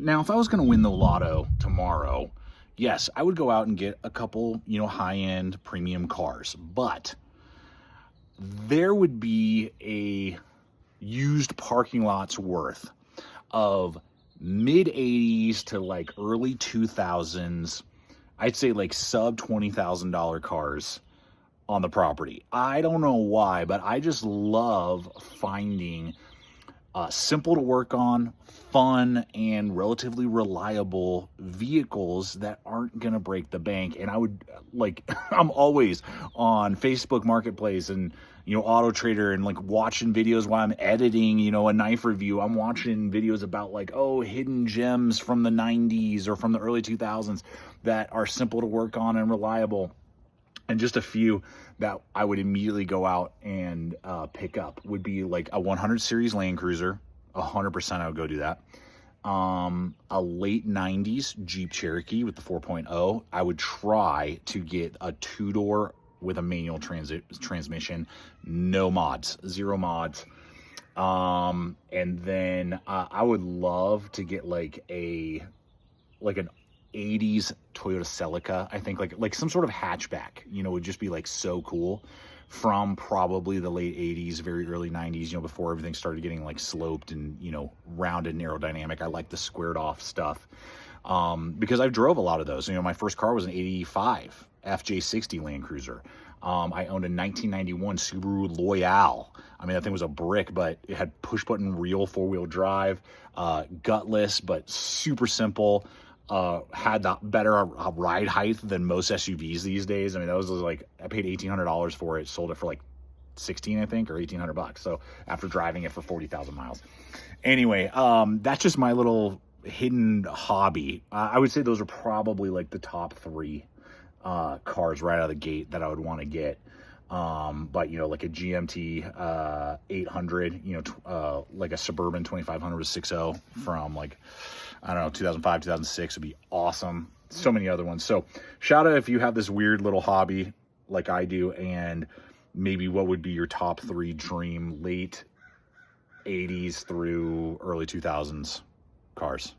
Now, if I was going to win the lotto tomorrow, yes, I would go out and get a couple, high-end premium cars, but there would be a used parking lot's worth of mid 80s to like early 2000s, I'd say like sub $20,000 cars on the property. I don't know why, but I just love finding simple to work on, fun, and relatively reliable vehicles that aren't going to break the bank. And I would I'm always on Facebook Marketplace and, Auto Trader and like watching videos while I'm editing, a knife review. I'm watching videos about hidden gems from the 90s or from the early 2000s that are simple to work on and reliable. And just a few that I would immediately go out and pick up would be like a 100 series Land Cruiser. 100% I would go do that. A late 90s Jeep Cherokee with the 4.0. I would try to get a two-door with a manual transmission. No mods. Zero mods. And then I would love to get like an 80s Toyota Celica. I think like some sort of hatchback, would just be like so cool, from probably the late 80s, very early 90s, before everything started getting like sloped and, rounded and aerodynamic. I like the squared off stuff, because I've drove a lot of those. My first car was an 85 FJ60 Land Cruiser. I owned a 1991 Subaru Loyale. I mean, that thing was a brick, but it had push button real 4-wheel drive, gutless, but super simple. Had the better ride height than most SUVs these days. I mean, that was like, I paid $1,800 for it, sold it for like 16, I think, or $1,800. So after driving it for 40,000 miles. Anyway, that's just my little hidden hobby. I would say those are probably like the top three cars right out of the gate that I would want to get. But like a GMT 800, like a Suburban 2500 with 6.0 from like, I don't know, 2005, 2006 would be awesome. So many other ones. So shout out if you have this weird little hobby like I do, and maybe what would be your top three dream late 80s through early 2000s cars.